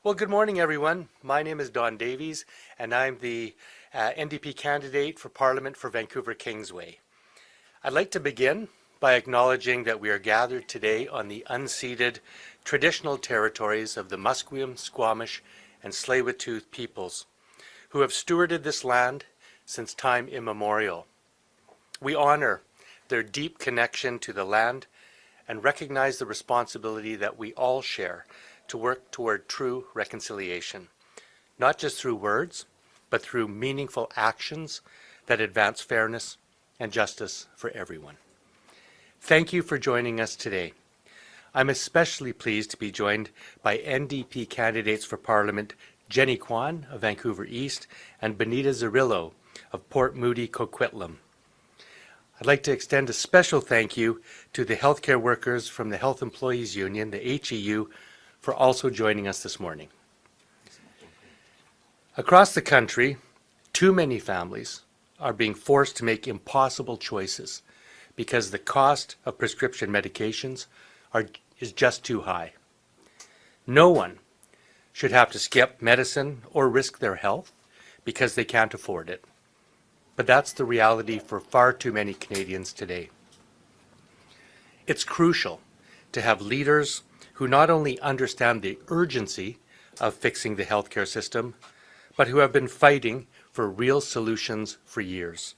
Well, good morning, everyone. My name is Don Davies, and I'm the NDP candidate for Parliament for Vancouver Kingsway. I'd like to begin by acknowledging that we are gathered today on the unceded traditional territories of the Musqueam, Squamish, and Tsleil-Waututh peoples, who have stewarded this land since time immemorial. We honor their deep connection to the land and recognize the responsibility that we all share to work toward true reconciliation, not just through words, but through meaningful actions that advance fairness and justice for everyone. Thank you for joining us today. I'm especially pleased to be joined by NDP candidates for Parliament Jenny Kwan of Vancouver East and Benita Zerillo of Port Moody Coquitlam. I'd like to extend a special thank you to the healthcare workers from the Health Employees Union, the HEU, for also joining us this morning. Across the country, too many families are being forced to make impossible choices because the cost of prescription medications is just too high. No one should have to skip medicine or risk their health because they can't afford it. But that's the reality for far too many Canadians today. It's crucial to have leaders who not only understand the urgency of fixing the healthcare system, but who have been fighting for real solutions for years.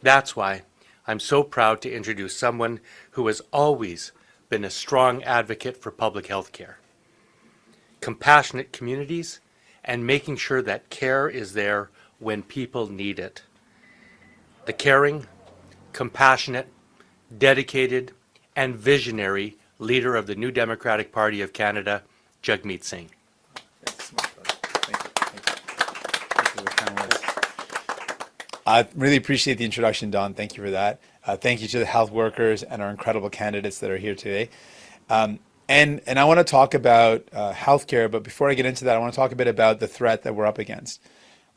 That's why I'm so proud to introduce someone who has always been a strong advocate for public health care, compassionate communities, and making sure that care is there when people need it. The caring, compassionate, dedicated, and visionary leader of the New Democratic Party of Canada, Jagmeet Singh. I really appreciate the introduction, Don. Thank you for that. Thank you to the health workers and our incredible candidates that are here today. And I want to talk about healthcare, but before I get into that, I want to talk a bit about the threat that we're up against.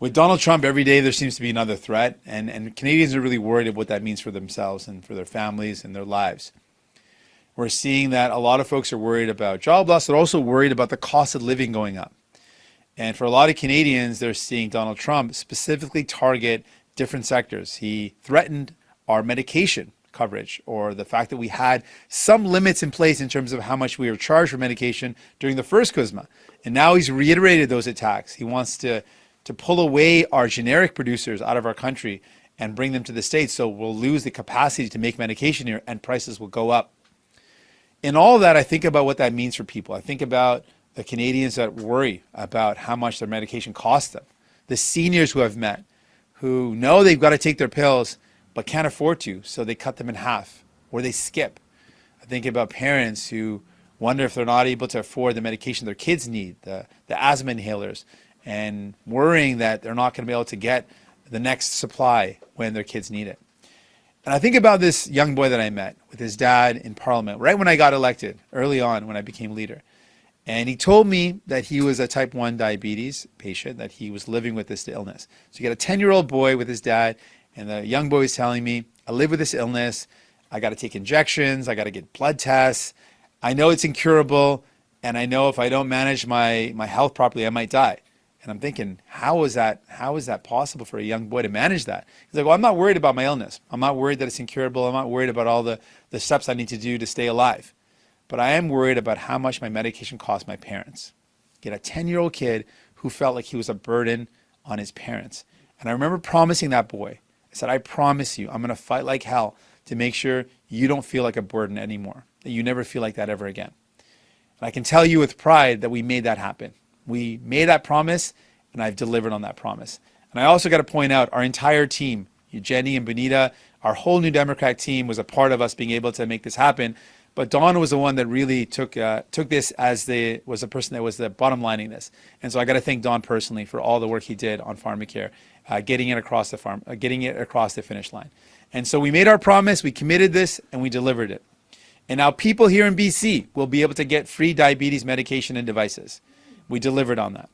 With Donald Trump, every day there seems to be another threat, and Canadians are really worried about what that means for themselves and for their families and their lives. We're seeing that a lot of folks are worried about job loss. They're also worried about the cost of living going up. And for a lot of Canadians, they're seeing Donald Trump specifically target different sectors. He threatened our medication coverage, or the fact that we had some limits in place in terms of how much we were charged for medication during the first CUSMA. And now he's reiterated those attacks. He wants to pull away our generic producers out of our country and bring them to the States, so we'll lose the capacity to make medication here and prices will go up. In all of that, I think about what that means for people. I think about the Canadians that worry about how much their medication costs them, the seniors who I've met who know they've got to take their pills but can't afford to, so they cut them in half or they skip. I think about parents who wonder if they're not able to afford the medication their kids need, the asthma inhalers, and worrying that they're not going to be able to get the next supply when their kids need it. And I think about this young boy that I met with his dad in Parliament right when I got elected, early on when I became leader. And he told me that he was a type 1 diabetes patient, that he was living with this illness. So you got a 10-year-old boy with his dad, and the young boy is telling me, I live with this illness, I got to take injections, I got to get blood tests, I know it's incurable, and I know if I don't manage my health properly, I might die. And I'm thinking, how is that possible for a young boy to manage that? He's like, well, I'm not worried about my illness. I'm not worried that it's incurable. I'm not worried about all the steps I need to do to stay alive. But I am worried about how much my medication costs my parents. Get a 10-year-old kid who felt like he was a burden on his parents. And I remember promising that boy, I said, I promise you, I'm going to fight like hell to make sure you don't feel like a burden anymore, that you never feel like that ever again. And I can tell you with pride that we made that happen. We made that promise, and I've delivered on that promise. And I also got to point out our entire team, Jenny and Benita, our whole New Democrat team was a part of us being able to make this happen. But Dawn was the one that really took this as was the person that was the bottom lining this. And so I got to thank Dawn personally for all the work he did on pharmacare, getting it across the finish line. And so we made our promise, we committed this, and we delivered it. And now people here in BC will be able to get free diabetes medication and devices. We delivered on that.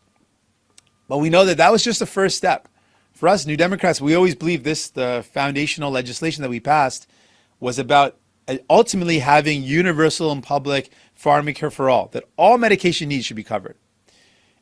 But we know that that was just the first step. For us, New Democrats, we always believe the foundational legislation that we passed was about ultimately having universal and public pharmacare for all, that all medication needs should be covered.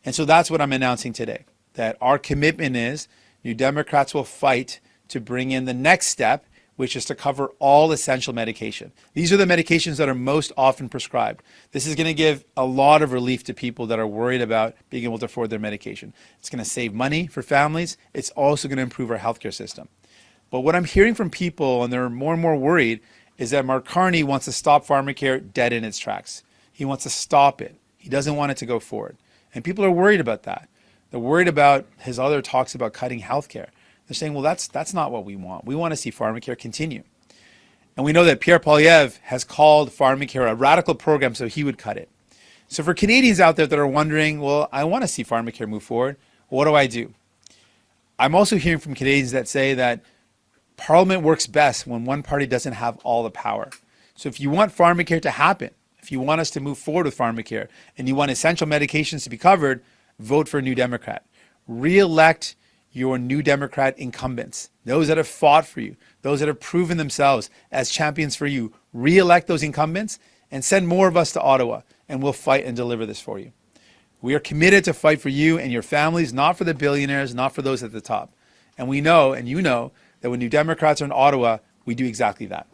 And so that's what I'm announcing today, that our commitment is New Democrats will fight to bring in the next step, which is to cover all essential medication. These are the medications that are most often prescribed. This is going to give a lot of relief to people that are worried about being able to afford their medication. It's going to save money for families. It's also going to improve our healthcare system. But what I'm hearing from people, and they're more and more worried, is that Mark Carney wants to stop pharmacare dead in its tracks. He wants to stop it. He doesn't want it to go forward. And people are worried about that. They're worried about his other talks about cutting healthcare. They're saying, well, that's not what we want. We want to see pharmacare continue. And we know that Pierre Poilievre has called pharmacare a radical program, so he would cut it. So for Canadians out there that are wondering, well, I want to see pharmacare move forward, what do I do? I'm also hearing from Canadians that say that Parliament works best when one party doesn't have all the power. So if you want pharmacare to happen, if you want us to move forward with pharmacare, and you want essential medications to be covered, vote for a New Democrat. Re-elect your New Democrat incumbents, those that have fought for you, those that have proven themselves as champions for you. Re-elect those incumbents and send more of us to Ottawa, and we'll fight and deliver this for you. We are committed to fight for you and your families, not for the billionaires, not for those at the top. And we know, and you know, that when New Democrats are in Ottawa, we do exactly that.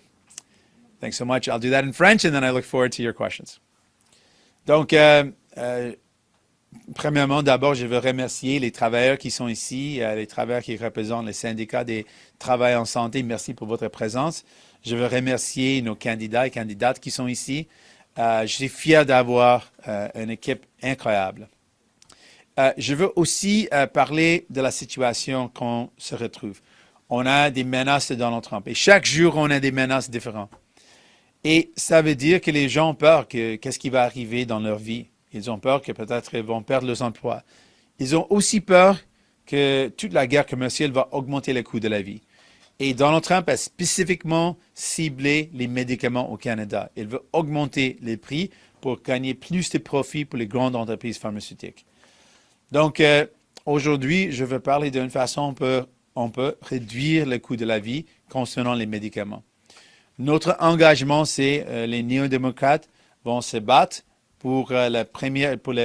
Thanks so much. I'll do that in French, and then I look forward to your questions. Donc, premièrement, d'abord, je veux remercier les travailleurs qui sont ici, les travailleurs qui représentent les syndicats des travailleurs en santé. Merci pour votre présence. Je veux remercier nos candidats et candidates qui sont ici. Je suis fier d'avoir une équipe incroyable. Je veux aussi parler de la situation qu'on se retrouve. On a des menaces de Donald Trump et chaque jour, on a des menaces différentes. Et ça veut dire que les gens ont peur que qu'est-ce qui va arriver dans leur vie. Ils ont peur que peut-être ils vont perdre leurs emplois. Ils ont aussi peur que toute la guerre commerciale va augmenter le coût de la vie. Et Donald Trump a spécifiquement ciblé les médicaments au Canada. Il veut augmenter les prix pour gagner plus de profits pour les grandes entreprises pharmaceutiques. Donc, aujourd'hui, je veux parler d'une façon on peut réduire le coût de la vie concernant les médicaments. Notre engagement, c'est les néo-démocrates vont se battre pour la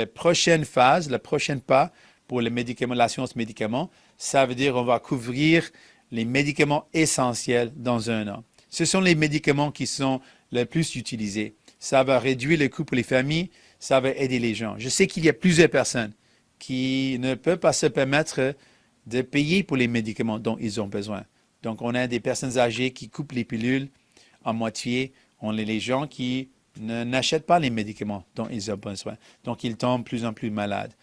prochaine phase, le prochain pas pour les médicaments, l'assurance médicaments. Ça veut dire qu'on va couvrir les médicaments essentiels dans un an. Ce sont les médicaments qui sont les plus utilisés. Ça va réduire le coût pour les familles, ça va aider les gens. Je sais qu'il y a plusieurs personnes qui ne peuvent pas se permettre de payer pour les médicaments dont ils ont besoin. Donc, on a des personnes âgées qui coupent les pilules en moitié. On a les gens qui n'achètent pas les médicaments dont ils ont besoin. Donc, ils tombent de plus en plus malades.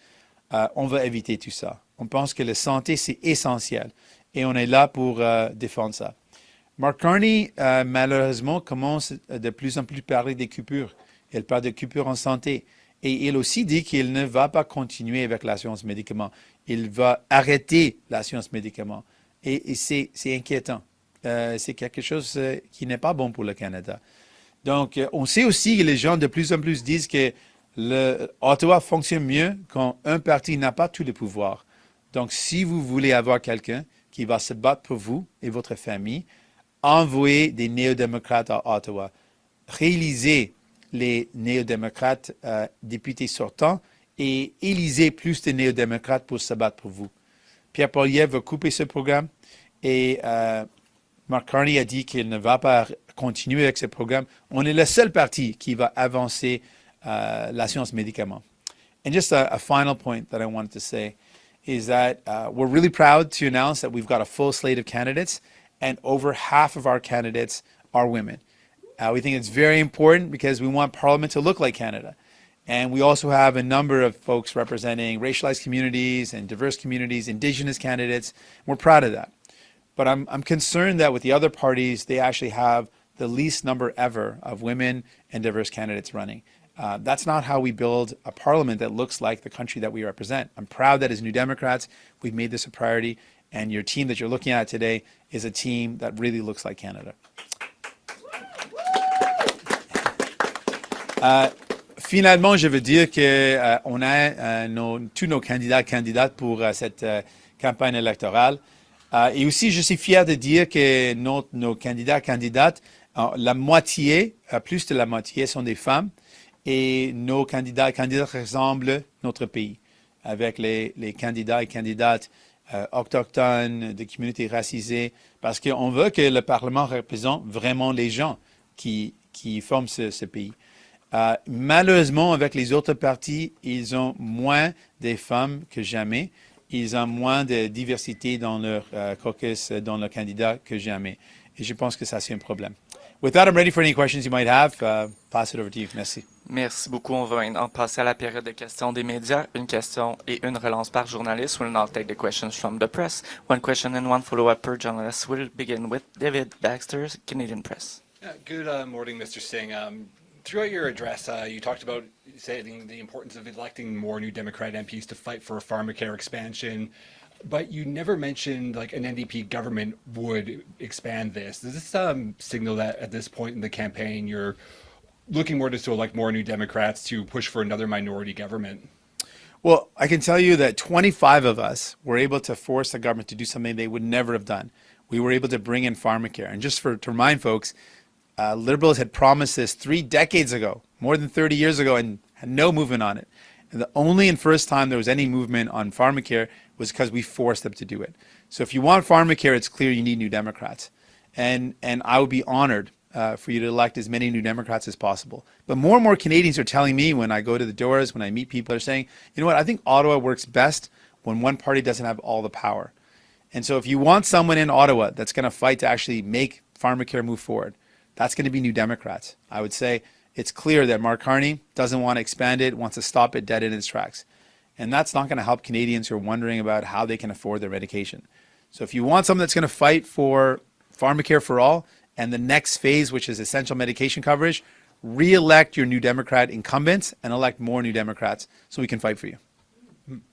On va éviter tout ça. On pense que la santé, c'est essentiel. Et on est là pour défendre ça. Mark Carney, malheureusement, commence de plus en plus parler des coupures. Il parle de coupures en santé. Et il aussi dit qu'il ne va pas continuer avec l'assurance médicaments. Il va arrêter l'assurance médicaments. Et c'est inquiétant. C'est quelque chose qui n'est pas bon pour le Canada. Donc, on sait aussi que les gens de plus en plus disent que Ottawa fonctionne mieux quand un parti n'a pas tous les pouvoirs. Donc, si vous voulez avoir quelqu'un qui va se battre pour vous et votre famille, envoyez des néo-démocrates à Ottawa. Réalisez les néo-démocrates députés sortants et élisez plus de néo-démocrates pour se battre pour vous. Pierre Poilievre va couper ce programme et Mark Carney a dit qu'il ne va pas continuer avec ce programme. On est le seul parti qui va avancer l'assurance médicaments. And just a final point that I wanted to say is that we're really proud to announce that we've got a full slate of candidates, and over half of our candidates are women. We think it's very important because we want Parliament to look like Canada. And we also have a number of folks representing racialized communities and diverse communities, Indigenous candidates. We're proud of that. But I'm concerned that with the other parties, they actually have the least number ever of women and diverse candidates running. That's not how we build a parliament that looks like the country that we represent. I'm proud that as New Democrats, we've made this a priority, and your team that you're looking at today is a team that really looks like Canada. Finalement, je veux dire que on a tous nos candidats et candidates pour cette campagne électorale. Et aussi, je suis fier de dire que nos candidats et candidates, la moitié, plus de la moitié, sont des femmes. Et nos candidats et candidates ressemblent notre pays. avec les candidats et candidates autochtones, de communautés racisées, parce qu'on veut que le Parlement représente vraiment les gens qui forment ce pays. Malheureusement, avec les autres partis, ils ont moins de femmes que jamais. Ils ont moins de diversité dans leur caucus, dans leurs candidats que jamais. Et je pense que ça, c'est un problème. With that, I'm ready for any questions you might have. Pass it over to you. Merci. Merci beaucoup. On va maintenant passer à la période de questions des médias. Une question et une relance par journaliste. We'll now take the questions from the press. One question and one follow-up per journalist. We'll begin with David Baxter, Canadian Press. Good morning, Mr. Singh. Throughout your address, you talked about saying the importance of electing more new Democrat MPs to fight for a pharmacare expansion, but you never mentioned like an NDP government would expand this. Does this signal that at this point in the campaign you're looking more to elect more new Democrats to push for another minority government? Well, I can tell you that 25 of us were able to force the government to do something they would never have done. We were able to bring in pharmacare. And just to remind folks, Liberals had promised this 3 decades ago, more than 30 years ago, and had no movement on it. And the only and first time there was any movement on pharmacare was because we forced them to do it. So if you want pharmacare, it's clear you need new Democrats. And I would be honored for you to elect as many new Democrats as possible. But more and more Canadians are telling me when I go to the doors, when I meet people, they're saying, you know what, I think Ottawa works best when one party doesn't have all the power. And so if you want someone in Ottawa that's going to fight to actually make pharmacare move forward, that's going to be New Democrats. I would say it's clear that Mark Carney doesn't want to expand it, wants to stop it dead in its tracks. And that's not going to help Canadians who are wondering about how they can afford their medication. So if you want someone that's going to fight for pharmacare for all and the next phase, which is essential medication coverage, re-elect your New Democrat incumbents and elect more New Democrats so we can fight for you.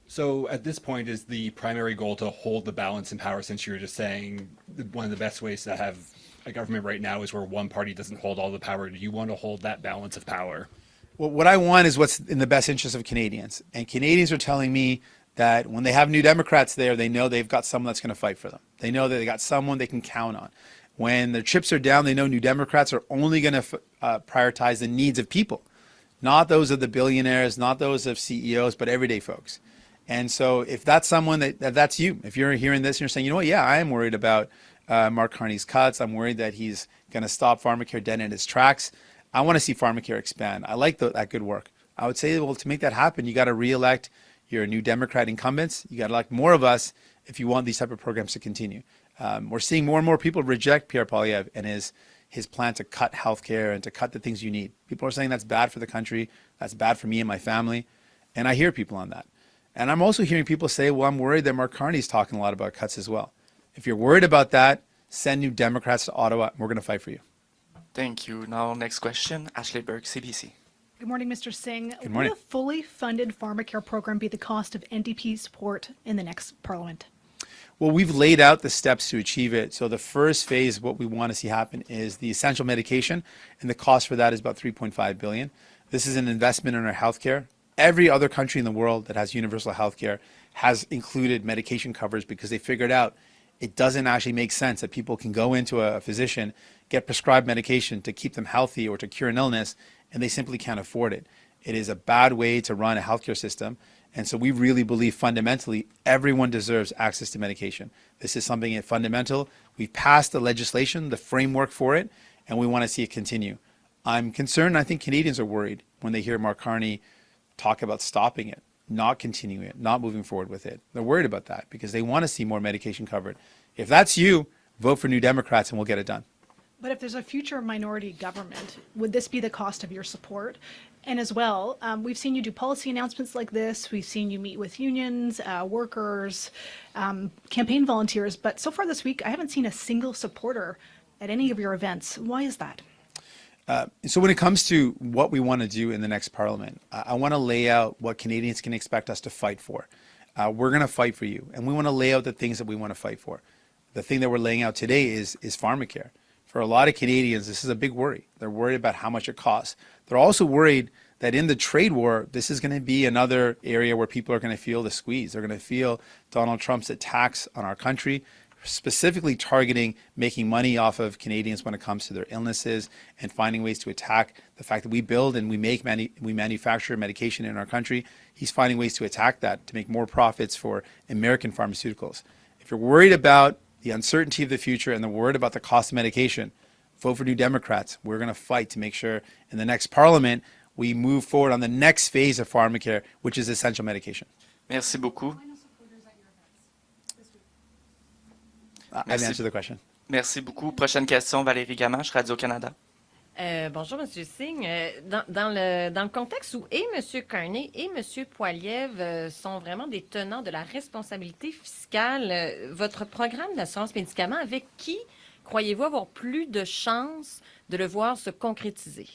So at this point, is the primary goal to hold the balance in power, since you're just saying one of the best ways to have a government right now is where one party doesn't hold all the power? Do you want to hold that balance of power? Well, what I want is what's in the best interest of Canadians. And Canadians are telling me that when they have New Democrats there, they know they've got someone that's going to fight for them. They know that they got someone they can count on. When their chips are down, they know New Democrats are only going to prioritize the needs of people, not those of the billionaires, not those of CEOs, but everyday folks. And so if that's someone that's you, if you're hearing this and you're saying, you know what, yeah, I am worried about Mark Carney's cuts. I'm worried that he's going to stop pharmacare dead in its tracks. I want to see pharmacare expand. I like that good work. I would say, well, to make that happen, you got to re-elect your New Democrat incumbents. You got to elect more of us if you want these type of programs to continue. We're seeing more and more people reject Pierre Poilievre and his plan to cut healthcare and to cut the things you need. People are saying that's bad for the country. That's bad for me and my family. And I hear people on that. And I'm also hearing people say, well, I'm worried that Mark Carney's talking a lot about cuts as well. If you're worried about that, send New Democrats to Ottawa. We're going to fight for you. Thank you. Now, next question, Ashley Burke, CBC. Good morning, Mr. Singh. Good morning. Will a fully funded pharmacare program be the cost of NDP support in the next parliament? Well, we've laid out the steps to achieve it. So the first phase, what we want to see happen is the essential medication, and the cost for that is about $3.5 billion. This is an investment in our healthcare. Every other country in the world that has universal healthcare has included medication coverage because they figured out it doesn't actually make sense that people can go into a physician, get prescribed medication to keep them healthy or to cure an illness, and they simply can't afford it. It is a bad way to run a healthcare system. And so we really believe fundamentally everyone deserves access to medication. This is something fundamental. We've passed the legislation, the framework for it, and we want to see it continue. I'm concerned, I think Canadians are worried when they hear Mark Carney talk about stopping it, not continuing it, not moving forward with it. They're worried about that because they want to see more medication covered. If that's you, vote for New Democrats and we'll get it done. But if there's a future minority government, would this be the cost of your support? And as well, we've seen you do policy announcements like this. We've seen you meet with unions, workers, campaign volunteers. But so far this week, I haven't seen a single supporter at any of your events. Why is that? So when it comes to what we want to do in the next parliament, I want to lay out what Canadians can expect us to fight for. We're going to fight for you, and we want to lay out the things that we want to fight for. The thing that we're laying out today is pharmacare. For a lot of Canadians, this is a big worry. They're worried about how much it costs. They're also worried that in the trade war, this is going to be another area where people are going to feel the squeeze. They're going to feel Donald Trump's attacks on our country, specifically targeting making money off of Canadians when it comes to their illnesses and finding ways to attack the fact that we build and we manufacture medication in our country. He's finding ways to attack that to make more profits for American pharmaceuticals. If you're worried about the uncertainty of the future and the worried about the cost of medication, vote for New Democrats. We're going to fight to make sure in the next parliament we move forward on the next phase of pharmacare, which is essential medication. Merci beaucoup. I've Merci. answered the question. Merci beaucoup. Prochaine question, Valérie Gamache, Radio-Canada. Bonjour, M. Singh. Dans le contexte où et M. Carney et M. Poilievre sont vraiment des tenants de la responsabilité fiscale, votre programme d'assurance médicaments, avec qui croyez-vous avoir plus de chances de le voir se concrétiser?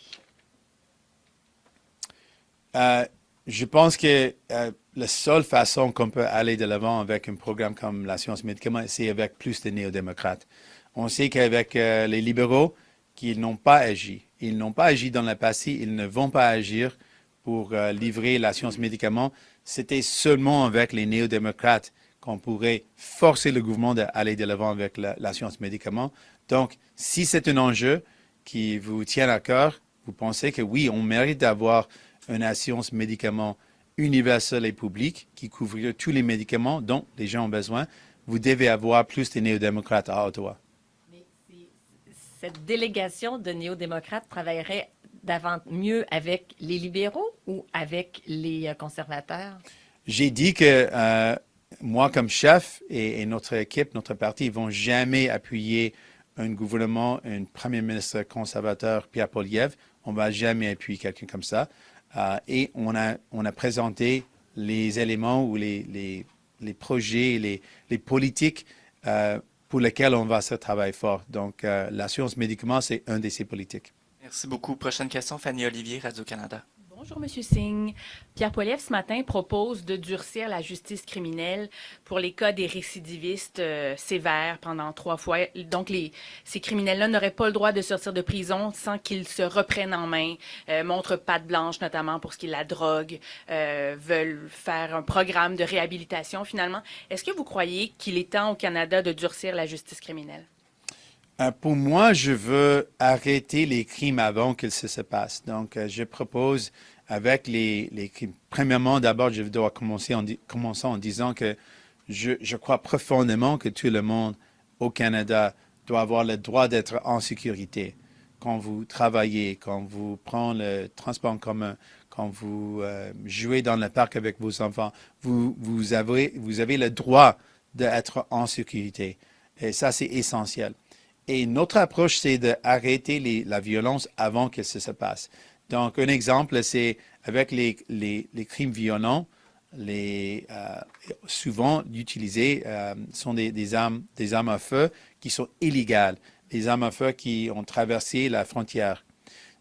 Je pense que la seule façon qu'on peut aller de l'avant avec un programme comme l'assurance médicaments, c'est avec plus de néo-démocrates. On sait qu'avec les libéraux, qu'ils n'ont pas agi. Ils n'ont pas agi dans le passé, ils ne vont pas agir pour livrer l'assurance médicaments. C'était seulement avec les néo-démocrates qu'on pourrait forcer le gouvernement d'aller de l'avant avec l'assurance médicaments. Donc, si c'est un enjeu qui vous tient à cœur, vous pensez que oui, on mérite d'avoir une assurance médicaments universelle et publique qui couvrirait tous les médicaments dont les gens ont besoin, vous devez avoir plus de néo-démocrates à Ottawa. Mais cette délégation de néo-démocrates travaillerait mieux avec les libéraux ou avec les conservateurs? J'ai dit que moi, comme chef et notre équipe, notre parti, ne vont jamais appuyer un gouvernement, un premier ministre conservateur, Pierre Poilievre. On ne va jamais appuyer quelqu'un comme ça. Et on a présenté les éléments ou les projets, les politiques pour lesquels on va se travailler fort. Donc, l'assurance médicaments, c'est un de ces politiques. Merci beaucoup. Prochaine question, Fanny Olivier, Radio-Canada. Bonjour, M. Singh. Pierre Poilievre, ce matin, propose de durcir la justice criminelle pour les cas des récidivistes sévères pendant 3 fois. Donc, ces criminels-là n'auraient pas le droit de sortir de prison sans qu'ils se reprennent en main, montrent patte blanche, notamment pour ce qui est de la drogue, veulent faire un programme de réhabilitation, finalement. Est-ce que vous croyez qu'il est temps au Canada de durcir la justice criminelle? Pour moi, je veux arrêter les crimes avant qu'ils se passent. Donc, je propose avec les crimes. Premièrement, d'abord, je dois commencer en disant que je crois profondément que tout le monde au Canada doit avoir le droit d'être en sécurité. Quand vous travaillez, quand vous prenez le transport en commun, quand vous jouez dans le parc avec vos enfants, vous avez le droit d'être en sécurité. Et ça, c'est essentiel. Et notre approche, c'est d'arrêter la violence avant que ça se passe. Donc, un exemple, c'est avec les crimes violents, souvent utilisés sont des armes à feu qui sont illégales, des armes à feu qui ont traversé la frontière.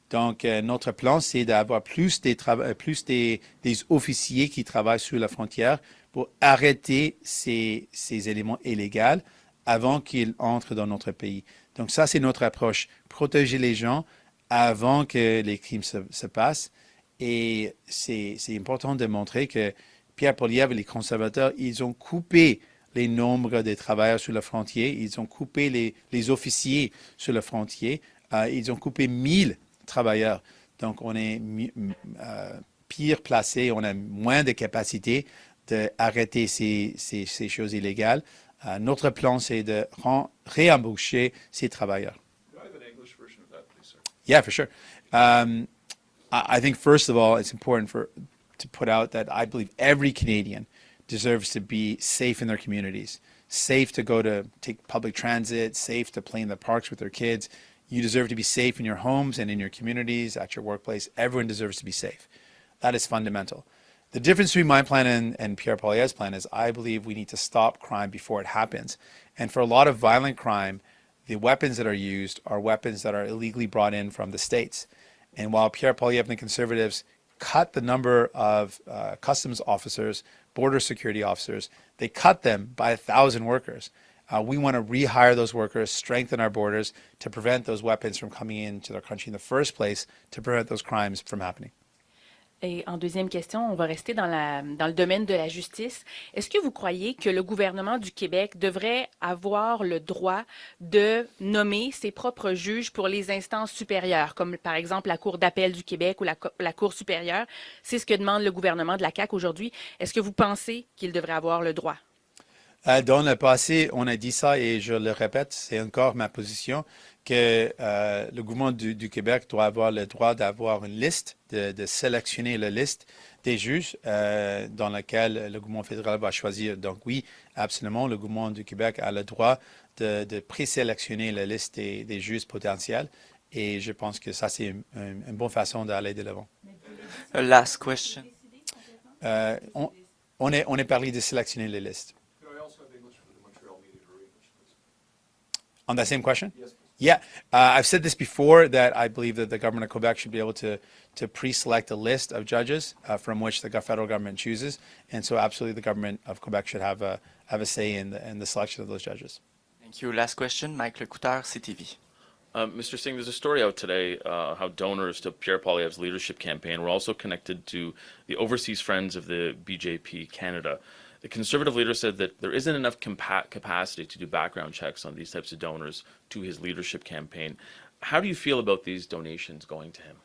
Donc, notre plan, c'est d'avoir plus des officiers qui travaillent sur la frontière pour arrêter ces éléments illégaux avant qu'ils entrent dans notre pays. Donc ça, c'est notre approche. Protéger les gens avant que les crimes se passent. Et c'est important de montrer que Pierre Poilievre et les conservateurs, ils ont coupé les nombres des travailleurs sur la frontière. Ils ont coupé les officiers sur la frontière. Ils ont coupé 1000 travailleurs. Donc, on est pire placé. On a moins de capacité d'arrêter ces choses illégales. Notre plan, c'est de réembaucher ces travailleurs. Do I have an English version of that, please, sir? Yeah, for sure. I think, first of all, it's important to put out that I believe every Canadian deserves to be safe in their communities, safe to go to take public transit, safe to play in the parks with their kids. You deserve to be safe in your homes and in your communities, at your workplace. Everyone deserves to be safe. That is fundamental. The difference between my plan and Pierre Poilievre's plan is I believe we need to stop crime before it happens. And for a lot of violent crime, the weapons that are used are weapons that are illegally brought in from the States. And while Pierre Poilievre and the Conservatives cut the number of customs officers, border security officers, they cut them by 1,000 workers. We want to rehire those workers, strengthen our borders to prevent those weapons from coming into their country in the first place, to prevent those crimes from happening. Et en deuxième question, on va rester dans le domaine de la justice. Est-ce que vous croyez que le gouvernement du Québec devrait avoir le droit de nommer ses propres juges pour les instances supérieures, comme par exemple la Cour d'appel du Québec ou la Cour supérieure? C'est ce que demande le gouvernement de la CAQ aujourd'hui. Est-ce que vous pensez qu'il devrait avoir le droit? Dans le passé, on a dit ça et je le répète, c'est encore ma position, que le gouvernement du Québec doit avoir le droit d'avoir une liste, de sélectionner la liste des juges dans laquelle le gouvernement fédéral va choisir. Donc oui, absolument, le gouvernement du Québec a le droit de présélectionner la liste des juges potentiels et je pense que ça, c'est une bonne façon d'aller de l'avant. Last question. On est parlé de sélectionner les listes. Could I also have English for the Montreal media to English, please? On that same question? Yes, please. Yeah, I've said this before that I believe that the government of Quebec should be able to pre-select a list of judges from which the federal government chooses, and so absolutely the government of Quebec should have a say in the selection of those judges. Thank you. Last question, Mike Lecouteur, CTV. Mr. Singh, there's a story out today how donors to Pierre Poilievre's leadership campaign were also connected to the overseas friends of the BJP Canada. The Conservative leader said that there isn't enough capacity to do background checks on these types of donors to his leadership campaign. How do you feel about these donations going to him?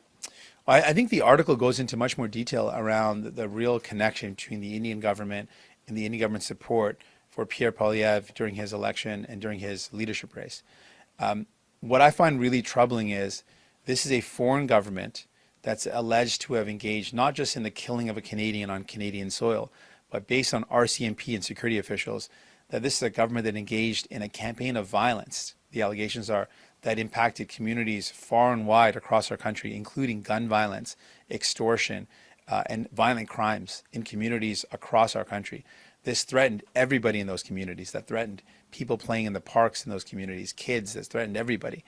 I think the article goes into much more detail around the real connection between the Indian government and the Indian government support for Pierre Poilievre during his election and during his leadership race. What I find really troubling is this is a foreign government that's alleged to have engaged not just in the killing of a Canadian on Canadian soil, but based on RCMP and security officials, that this is a government that engaged in a campaign of violence. The allegations are that impacted communities far and wide across our country, including gun violence, extortion, and violent crimes in communities across our country. This threatened everybody in those communities. That threatened people playing in the parks in those communities, kids. That threatened everybody.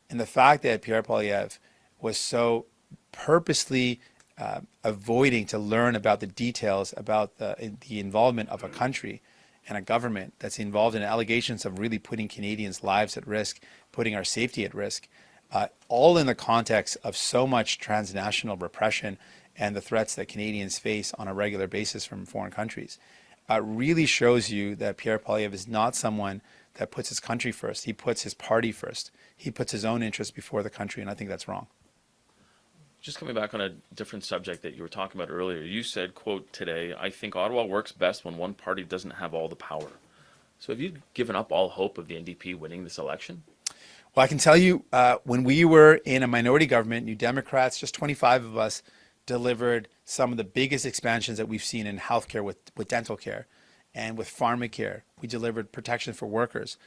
And the fact that Pierre Poilievre was so purposely avoiding to learn about the details about the involvement of a country and a government that's involved in allegations of really putting Canadians' lives at risk, putting our safety at risk, all in the context of so much transnational repression and the threats that Canadians face on a regular basis from foreign countries. Really shows you that Pierre Poilievre is not someone that puts his country first. He puts his party first. He puts his own interests before the country, and I think that's wrong. Just coming back on a different subject that you were talking about earlier, you said, quote, today, I think Ottawa works best when one party doesn't have all the power. So have you given up all hope of the NDP winning this election? Well, I can tell you, when we were in a minority government, New Democrats, just 25 of us, delivered some of the biggest expansions that we've seen in healthcare with dental care and with pharmacare. We delivered protection for workers.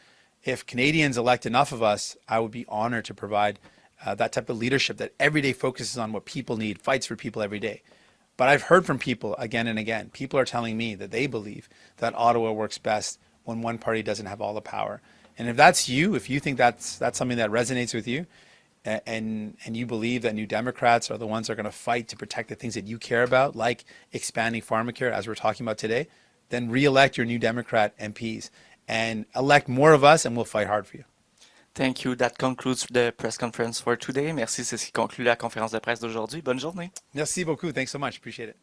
If Canadians elect enough of us, I would be honored to provide that type of leadership that every day focuses on what people need, fights for people every day. But I've heard from people again and again. People are telling me that they believe that Ottawa works best when one party doesn't have all the power. And if that's you, if you think that's something that resonates with you, and you believe that New Democrats are the ones that are going to fight to protect the things that you care about, like expanding pharmacare, as we're talking about today, then re-elect your New Democrat MPs and elect more of us, and we'll fight hard for you. Thank you. That concludes the press conference for today. Merci, c'est ce qui conclut la conférence de presse d'aujourd'hui. Bonne journée. Merci beaucoup. Thanks so much. Appreciate it.